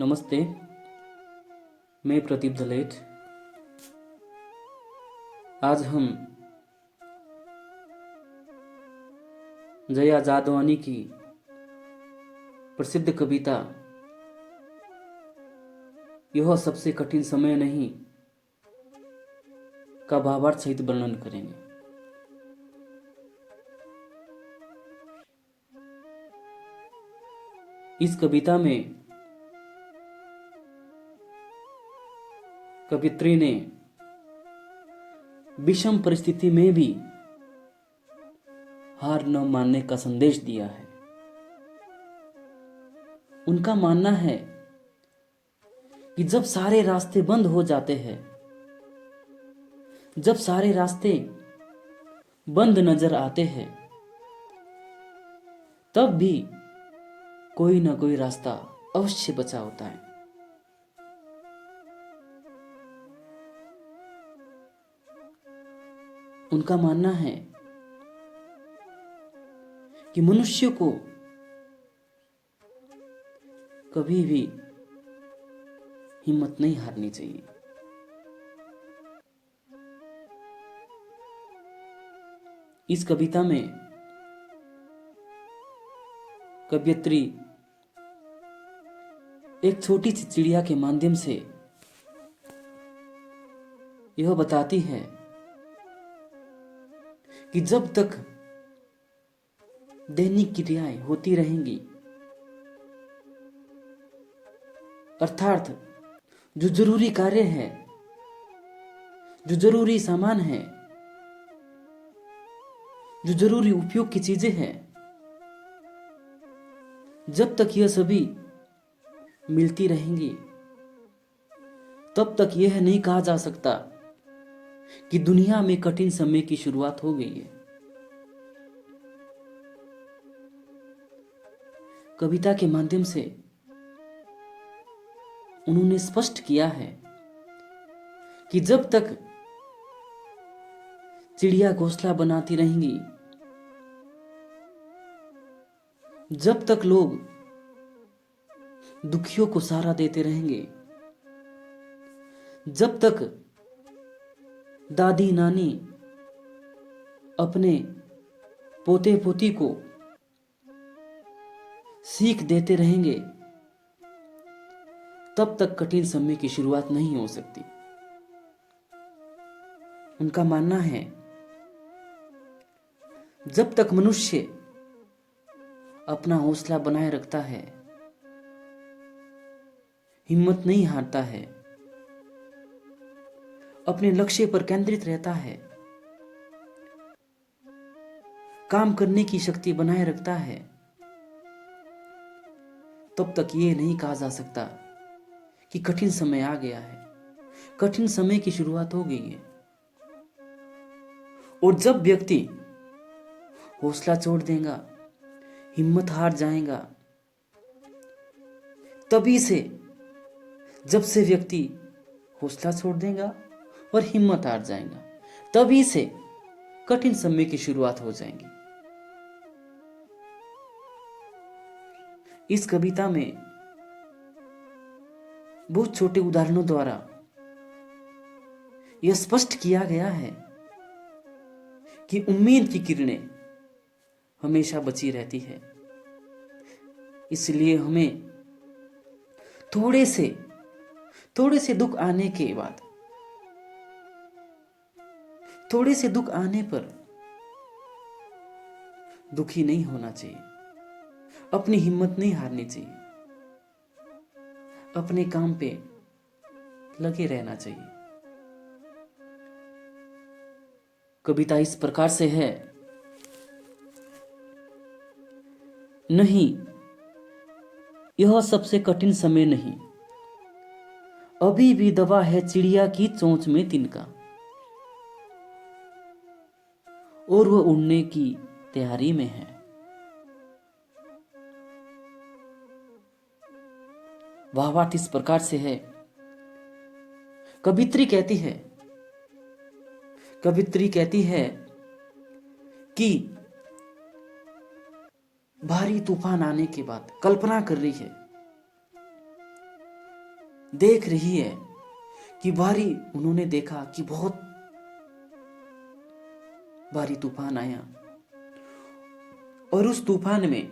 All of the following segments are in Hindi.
नमस्ते। मैं प्रदीप दलेट। आज हम जया जादवानी की प्रसिद्ध कविता यह सबसे कठिन समय नहीं का भावार्थ सहित वर्णन करेंगे। इस कविता में कवित्री ने विषम परिस्थिति में भी हार न मानने का संदेश दिया है। उनका मानना है कि जब सारे रास्ते बंद हो जाते हैं, जब सारे रास्ते बंद नजर आते हैं, तब भी कोई ना कोई रास्ता अवश्य बचा होता है। उनका मानना है कि मनुष्य को कभी भी हिम्मत नहीं हारनी चाहिए। इस कविता में कवयित्री एक छोटी सी चिड़िया के माध्यम से यह बताती है कि जब तक दैनिक क्रियाएं होती रहेंगी, अर्थात जो जरूरी कार्य है, जो जरूरी सामान है, जो जरूरी उपयोग की चीजें हैं, जब तक यह सभी मिलती रहेंगी, तब तक यह नहीं कहा जा सकता कि दुनिया में कठिन समय की शुरुआत हो गई है। कविता के माध्यम से उन्होंने स्पष्ट किया है कि जब तक चिड़िया घोंसला बनाती रहेंगी, जब तक लोग दुखियों को सहारा देते रहेंगे, जब तक दादी नानी अपने पोते पोती को सीख देते रहेंगे, तब तक कठिन समय की शुरुआत नहीं हो सकती। उनका मानना है जब तक मनुष्य अपना हौसला बनाए रखता है, हिम्मत नहीं हारता है, अपने लक्ष्य पर केंद्रित रहता है, काम करने की शक्ति बनाए रखता है, तब तक ये नहीं कहा जा सकता कि कठिन समय आ गया है, कठिन समय की शुरुआत हो गई है। और जब व्यक्ति हौसला छोड़ देगा, हिम्मत हार जाएगा, तभी से जब से व्यक्ति हौसला छोड़ देगा और हिम्मत हार जाएगा, तभी से कठिन समय की शुरुआत हो जाएगी। इस कविता में बहुत छोटे उदाहरणों द्वारा यह स्पष्ट किया गया है कि उम्मीद की किरणें हमेशा बची रहती है। इसलिए हमें थोड़े से दुख आने के बाद, थोड़े से दुख आने पर दुखी नहीं होना चाहिए, अपनी हिम्मत नहीं हारनी चाहिए, अपने काम पे लगे रहना चाहिए। कविता इस प्रकार से है, नहीं, यह सबसे कठिन समय नहीं, अभी भी दबा है चिड़िया की चोंच में तिनका, और वह उड़ने की तैयारी में है। भावार्थ इस प्रकार से है, कवित्री कहती है कि भारी तूफान आने के बाद कल्पना कर रही है देख रही है कि उन्होंने देखा कि बहुत भारी तूफान आया और उस तूफान में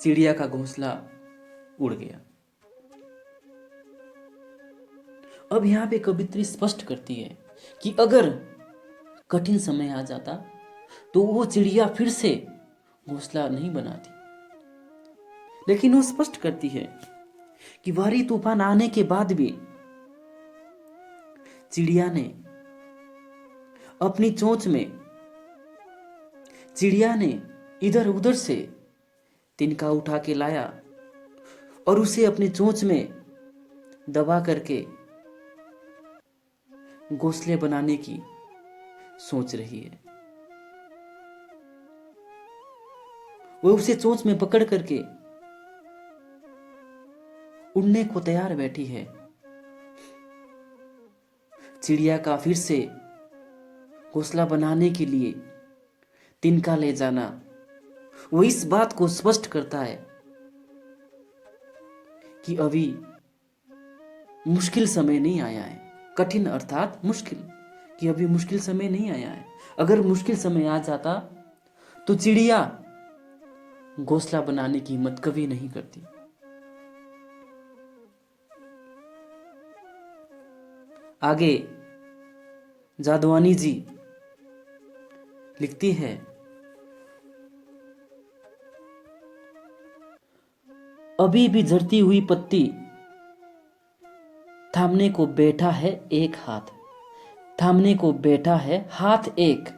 चिड़िया का घोंसला उड़ गया। अब यहां पे कवित्री स्पष्ट करती है कि अगर कठिन समय आ जाता तो वो चिड़िया फिर से घोंसला नहीं बनाती, लेकिन वो स्पष्ट करती है कि भारी तूफान आने के बाद भी चिड़िया ने अपनी चोंच में, चिड़िया ने इधर उधर से तिनका उठा के लाया और उसे अपनी चोंच में दबा करके घोंसले बनाने की सोच रही है। वो उसे चोंच में पकड़ करके उड़ने को तैयार बैठी है। चिड़िया का फिर से घोंसला बनाने के लिए तिनका ले जाना वो इस बात को स्पष्ट करता है कि अभी मुश्किल समय नहीं आया है। कठिन अर्थात मुश्किल, कि अभी मुश्किल समय नहीं आया है। अगर मुश्किल समय आ जाता तो चिड़िया घोंसला बनाने की हिम्मत कभी नहीं करती। आगे जादवानी जी लिखती है, अभी भी झड़ती हुई पत्ती थामने को बैठा है एक हाथ, थामने को बैठा है हाथ एक।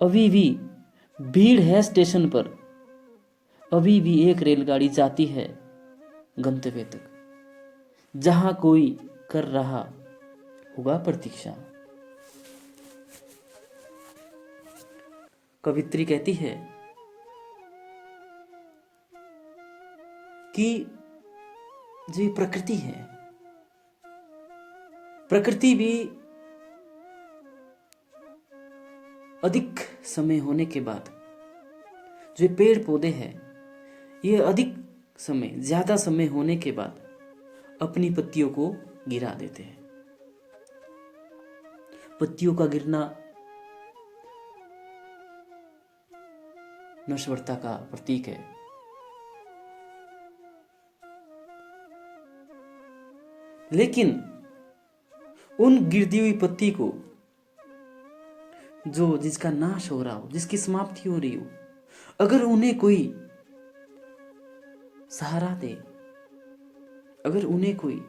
अभी भी भीड़ है स्टेशन पर, अभी भी एक रेलगाड़ी जाती है गंतव्य तक, जहां कोई कर रहा होगा प्रतीक्षा। कवित्री कहती है कि जो प्रकृति है, प्रकृति भी अधिक समय होने के बाद, जो पेड़ पौधे हैं ये अधिक समय, ज्यादा समय होने के बाद अपनी पत्तियों को गिरा देते हैं। पत्तियों का गिरना नश्वरता का प्रतीक है। लेकिन उन गिरती हुई पत्ती को, जो जिसका नाश हो रहा हो, जिसकी समाप्ति हो रही हो, अगर उन्हें कोई सहारा दे, अगर उन्हें कोई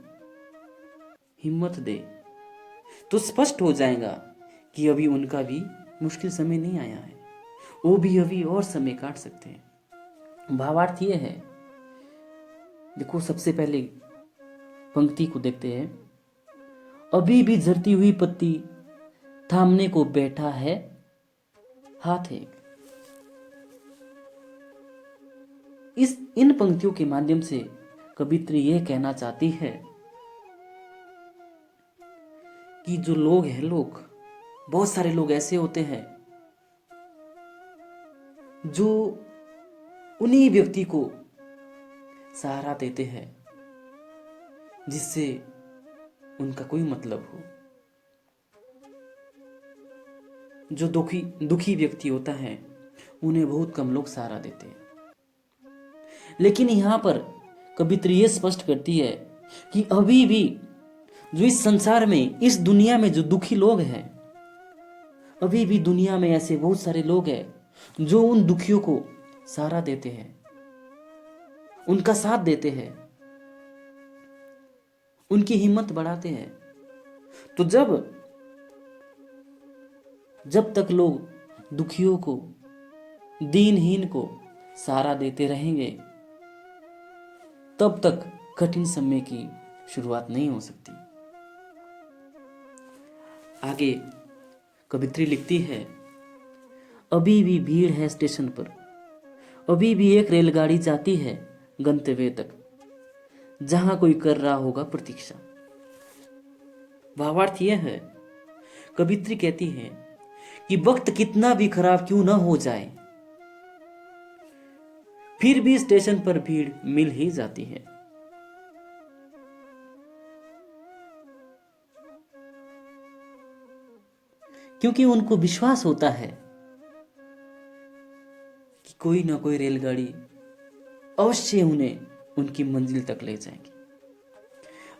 हिम्मत दे, तो स्पष्ट हो जाएगा कि अभी उनका भी मुश्किल समय नहीं आया है, वो भी अभी और समय काट सकते हैं। भावार्थ ये है, देखो सबसे पहले पंक्ति को देखते हैं, अभी भी झड़ती हुई पत्ती थामने को बैठा है हाथ एक। इन पंक्तियों के माध्यम से कवित्री यह कहना चाहती है कि जो लोग हैं, बहुत सारे लोग ऐसे होते हैं जो उन्हीं व्यक्ति को सहारा देते हैं जिससे उनका कोई मतलब हो। जो दुखी व्यक्ति होता है उन्हें बहुत कम लोग सहारा देते हैं। लेकिन यहां पर कवित्री ये स्पष्ट करती है कि अभी भी जो इस संसार में, इस दुनिया में जो दुखी लोग हैं, अभी भी दुनिया में ऐसे बहुत सारे लोग हैं जो उन दुखियों को सहारा देते हैं, उनका साथ देते हैं, उनकी हिम्मत बढ़ाते हैं। तो जब तक लोग दुखियों को, दीनहीन को सहारा देते रहेंगे, तब तक कठिन समय की शुरुआत नहीं हो सकती। आगे कवित्री लिखती है, अभी भी भीड़ है स्टेशन पर, अभी भी एक रेलगाड़ी जाती है गंतव्य तक, जहां कोई कर रहा होगा प्रतीक्षा। भावार्थ यह है, कवित्री कहती है कि वक्त कितना भी खराब क्यों ना हो जाए, फिर भी स्टेशन पर भीड़ मिल ही जाती है। क्योंकि उनको विश्वास होता है कि कोई ना कोई रेलगाड़ी अवश्य उन्हें उनकी मंजिल तक ले जाएगी।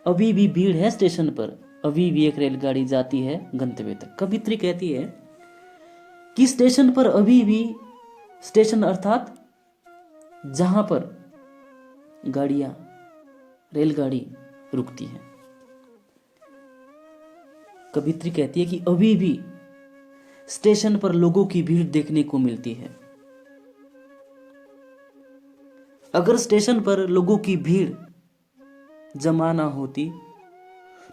अभी भी भीड़ है स्टेशन पर, अभी भी एक रेलगाड़ी जाती है गंतव्य तक। कवित्री कहती है कि स्टेशन पर अभी भी, स्टेशन अर्थात जहां पर गाड़ियां, रेलगाड़ी रुकती है, कवित्री कहती है कि अभी भी स्टेशन पर लोगों की भीड़ देखने को मिलती है। अगर स्टेशन पर लोगों की भीड़ जमा ना होती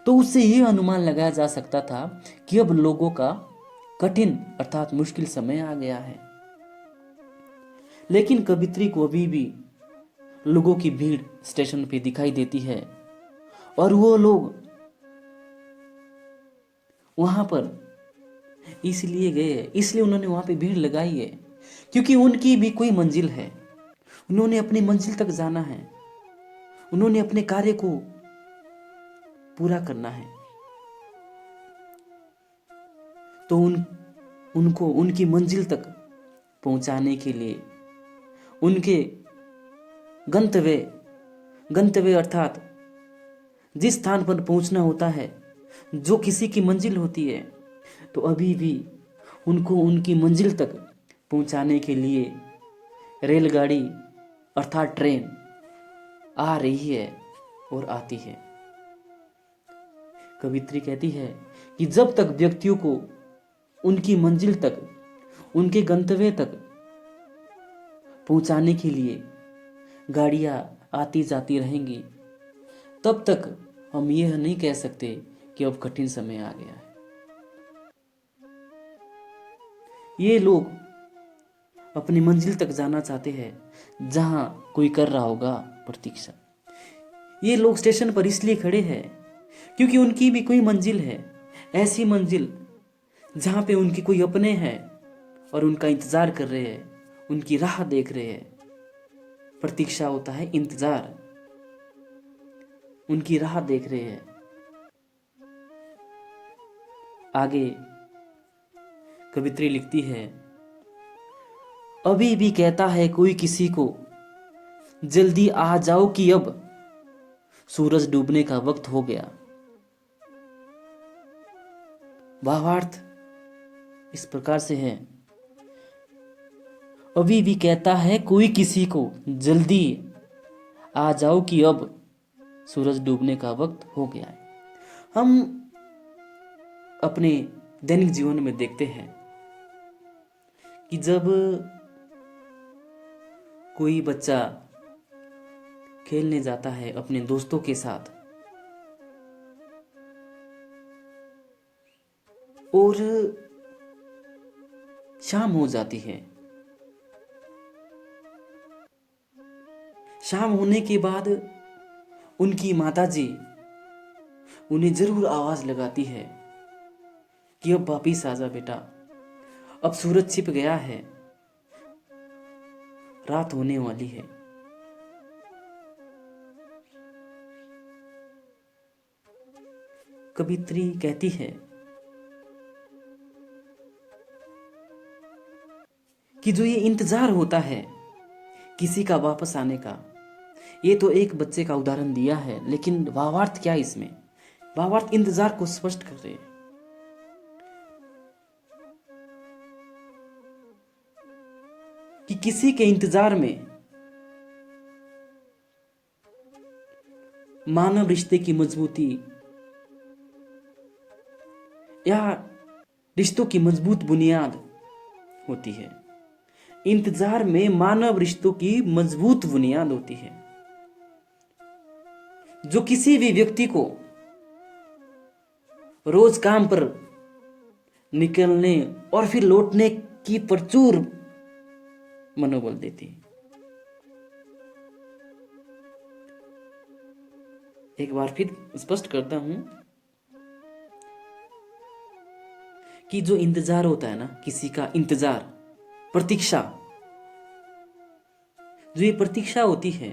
तो उससे यह अनुमान लगाया जा सकता था कि अब लोगों का कठिन अर्थात मुश्किल समय आ गया है। लेकिन कवित्री को अभी भी लोगों की भीड़ स्टेशन पे दिखाई देती है और वो लोग वहां पर इसलिए गए, इसलिए उन्होंने वहां पे भीड़ लगाई है क्योंकि उनकी भी कोई मंजिल है, उन्होंने अपनी मंजिल तक जाना है, उन्होंने अपने कार्य को पूरा करना है। तो उनको उनकी मंजिल तक पहुंचाने के लिए, उनके गंतव्य अर्थात जिस स्थान पर पहुंचना होता है, जो किसी की मंजिल होती है, तो अभी भी उनको उनकी मंजिल तक पहुंचाने के लिए रेलगाड़ी अर्थात ट्रेन आ रही है और आती है। कवित्री कहती है कि जब तक व्यक्तियों को उनकी मंजिल तक, उनके गंतव्य तक पहुंचाने के लिए गाड़ियां आती जाती रहेंगी, तब तक हम यह नहीं कह सकते कि अब कठिन समय आ गया है। ये लोग अपनी मंजिल तक जाना चाहते हैं जहां कोई कर रहा होगा प्रतीक्षा। ये लोग स्टेशन पर इसलिए खड़े हैं क्योंकि उनकी भी कोई मंजिल है, ऐसी मंजिल जहां पे उनके कोई अपने हैं और उनका इंतजार कर रहे हैं, उनकी राह देख रहे हैं। प्रतीक्षा होता है इंतजार, उनकी राह देख रहे हैं। आगे कवित्री लिखती है, अभी भी कहता है कोई किसी को, जल्दी आ जाओ कि अब सूरज डूबने का वक्त हो गया। भावार्थ इस प्रकार से है, अभी भी कहता है कोई किसी को, जल्दी आ जाओ कि अब सूरज डूबने का वक्त हो गया है। हम अपने दैनिक जीवन में देखते हैं कि जब कोई बच्चा खेलने जाता है अपने दोस्तों के साथ और शाम हो जाती है, शाम होने के बाद उनकी माताजी उन्हें जरूर आवाज लगाती है कि अब वापिस आ जा बेटा, अब सूरज छिप गया है, रात होने वाली है। कवित्री कहती है कि जो ये इंतजार होता है किसी का वापस आने का, ये तो एक बच्चे का उदाहरण दिया है, लेकिन भावार्थ क्या है इसमें? भावार्थ इंतजार को स्पष्ट कर रहे हैं कि किसी के इंतजार में मानव रिश्ते की मजबूती या रिश्तों की मजबूत बुनियाद होती है। इंतजार में मानव रिश्तों की मजबूत बुनियाद होती है, जो किसी भी व्यक्ति को रोज काम पर निकलने और फिर लौटने की प्रचुर मनोबल देती है। एक बार फिर स्पष्ट करता हूं कि जो इंतजार होता है ना, किसी का इंतजार, प्रतीक्षा, जो ये प्रतीक्षा होती है,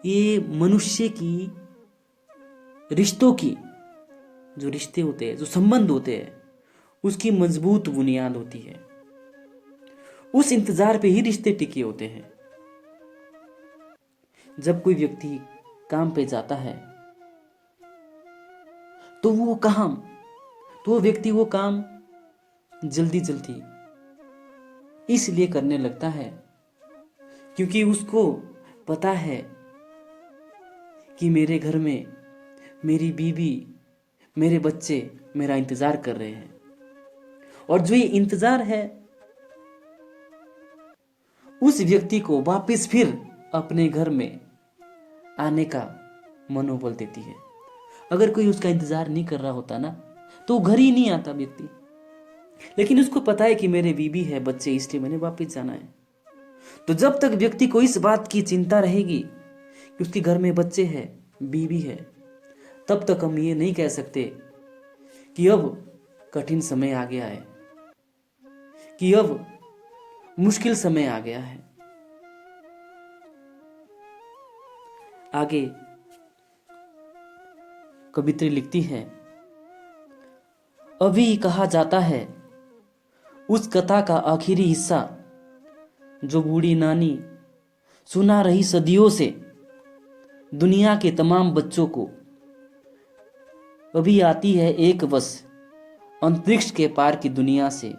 ये मनुष्य की रिश्तों की, जो रिश्ते होते हैं, जो संबंध होते हैं, उसकी मजबूत बुनियाद होती है। उस इंतजार पे ही रिश्ते टिके होते हैं। जब कोई व्यक्ति काम पे जाता है तो वो व्यक्ति वो काम जल्दी जल्दी इसलिए करने लगता है क्योंकि उसको पता है कि मेरे घर में मेरी बीवी, मेरे बच्चे मेरा इंतजार कर रहे हैं। और जो ये इंतजार है उस व्यक्ति को वापस फिर अपने घर में आने का मनोबल देती है। अगर कोई उसका इंतजार नहीं कर रहा होता ना तो घर ही नहीं आता व्यक्ति। लेकिन उसको पता है कि मेरे बीबी है, बच्चे, इसलिए मैंने वापस जाना है। तो जब तक व्यक्ति को इस बात की चिंता रहेगी कि उसके घर में बच्चे हैं, बीबी है, तब तक हम ये नहीं कह सकते कि अब कठिन समय आ गया है, कि अब मुश्किल समय आ गया है। आगे कवित्री लिखती है, अभी कहा जाता है उस कथा का आखिरी हिस्सा जो बूढ़ी नानी सुना रही सदियों से दुनिया के तमाम बच्चों को। अभी आती है एक बस अंतरिक्ष के पार की दुनिया से,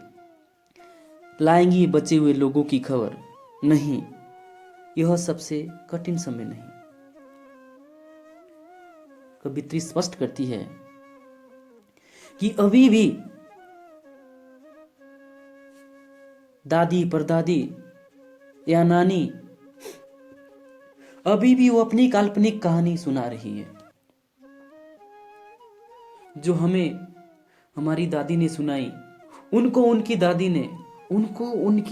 लाएंगी बचे हुए लोगों की खबर। नहीं, यह सबसे कठिन समय नहीं। कवित्री स्पष्ट करती है कि अभी भी दादी, परदादी या नानी अभी भी वो अपनी काल्पनिक कहानी सुना रही है, जो हमें हमारी दादी ने सुनाई। उनको उनकी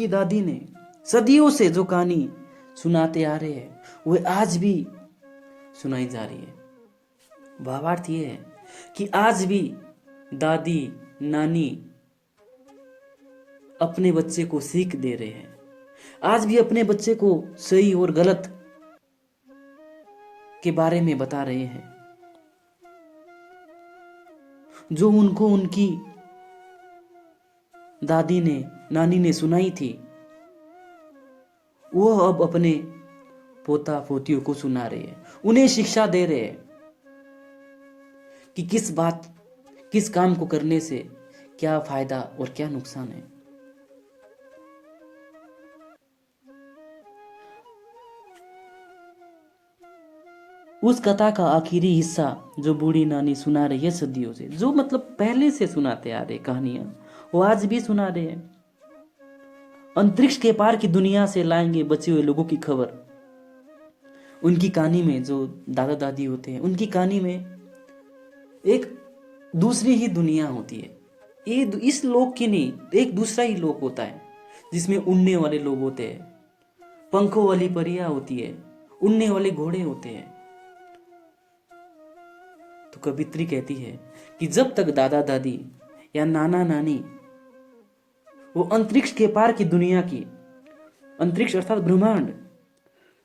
दादी ने सदियों से जो कहानी सुनाते आ रहे हैं वो आज भी सुनाई जा रही है। भावार्थ ये है कि आज भी दादी, नानी अपने बच्चे को सीख दे रहे हैं। आज भी अपने बच्चे को सही और गलत के बारे में बता रहे हैं। जो उनको उनकी दादी ने, नानी ने सुनाई थी, वो अब अपने पोता पोतियों को सुना रहे हैं। उन्हें शिक्षा दे रहे हैं कि किस काम को करने से क्या फायदा और क्या नुकसान है। उस कथा का आखिरी हिस्सा जो बूढ़ी नानी सुना रही है सदियों से, जो मतलब पहले से सुनाते आ रहे कहानियां, वो आज भी सुना रहे हैं। अंतरिक्ष के पार की दुनिया से लाएंगे बचे हुए लोगों की खबर। उनकी कहानी में जो दादा दादी होते हैं, उनकी कहानी में एक दूसरी ही दुनिया होती है। ये इस लोक की नहीं, एक दूसरा ही लोक होता है जिसमें उड़ने वाले लोग होते हैं, पंखों वाली परियां होती है, उड़ने वाले घोड़े होते हैं। तो कवित्री कहती है कि जब तक दादा दादी या नाना नानी वो अंतरिक्ष के पार की दुनिया की, अंतरिक्ष अर्थात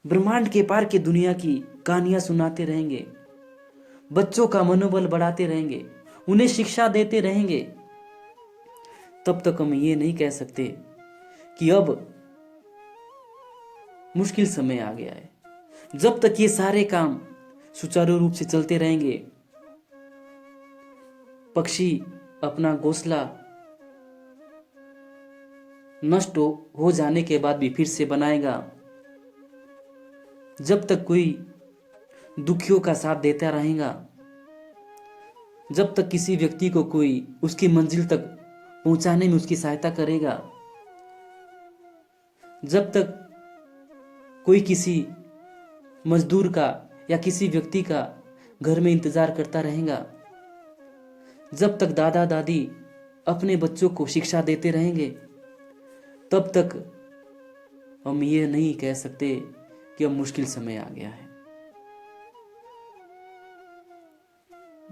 ब्रह्मांड के पार की दुनिया की कहानियां सुनाते रहेंगे, बच्चों का मनोबल बढ़ाते रहेंगे, उन्हें शिक्षा देते रहेंगे, तब तक हम ये नहीं कह सकते कि अब मुश्किल समय आ गया है। जब तक ये सारे काम सुचारू रूप से चलते रहेंगे, पक्षी अपना घोंसला नष्ट हो जाने के बाद भी फिर से बनाएगा, जब तक कोई दुखियों का साथ देता रहेगा, जब तक किसी व्यक्ति को कोई उसकी मंजिल तक पहुंचाने में उसकी सहायता करेगा, जब तक कोई किसी मजदूर का या किसी व्यक्ति का घर में इंतजार करता रहेगा, जब तक दादा दादी अपने बच्चों को शिक्षा देते रहेंगे, तब तक हम ये नहीं कह सकते कि अब मुश्किल समय आ गया है।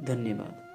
धन्यवाद।